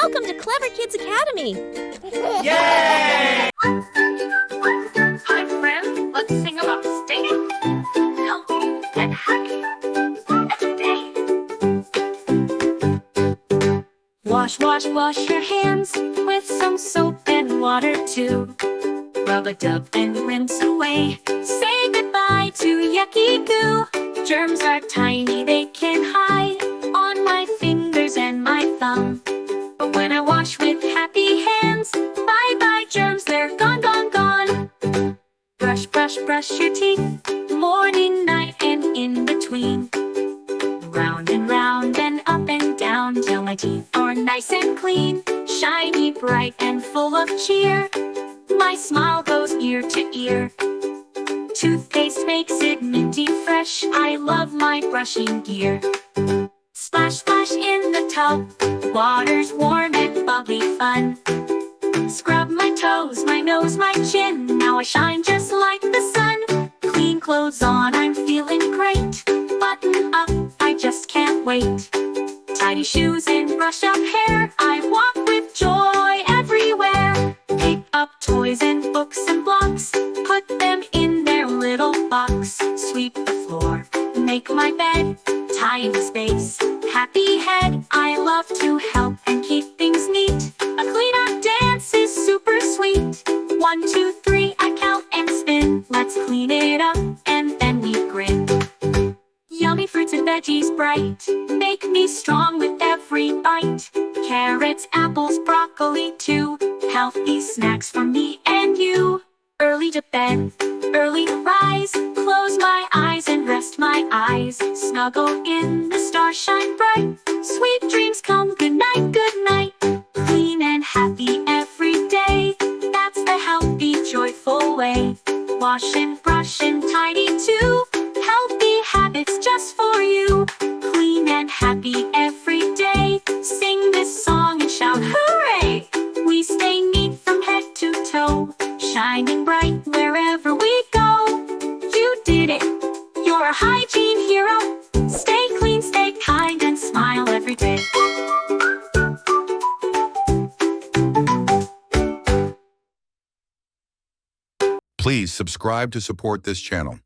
Welcome to Clever Kids Academy! Yay! Hi friends, let's sing about staying healthy and happy every day. Wash your hands with some soap and water too. Rub a dub and rinse away. Say goodbye to yucky goo. Germs are tiny, they can hide on my fingers and my thumb. But when I wash with happy hands, bye-bye germs, they're gone, gone, gone. Brush your teeth, morning, night, and in between. Round and up and down till my teeth are nice and clean. Shiny, bright, and full of cheer. My smile goes ear to ear. Toothpaste makes it minty fresh. I love my brushing gear. Splash, splash in the tub. Water's warm and bubbly fun. Scrub my toes, my nose, my chin. Now I shine just like the sun. Clean clothes on, I'm feeling great. Button up, I just can't wait. Tidy shoes and brush up hair. I walk with joy everywhere. Pick up toys and books and blocks. Put them in their little box. Sweep the floor, make my bed. Tidy space, happy head. I love to help and keep things neat. A clean-up dance is super sweet. 1, 2, 3, I count and spin. Let's clean it up and then we grin. Yummy fruits and veggies bright, make me strong with every bite. Carrots, apples, broccoli too. Healthy snacks for me and you. Early to bed, early to rise. Close my eyes and rest my eyes. Snuggle in, the stars shine bright. Sweet dreams come, good night, good night. Clean and happy every day. That's the healthy, joyful way. Wash and brush and tidy too. Healthy habits just for you. Clean and happy every day. Sing this song and shout hooray! We stay neat from head to toe. Shining bright wherever we go. You did it! You're a hygiene hero. Stay clean, stay kind, and smile every day. Please subscribe to support this channel.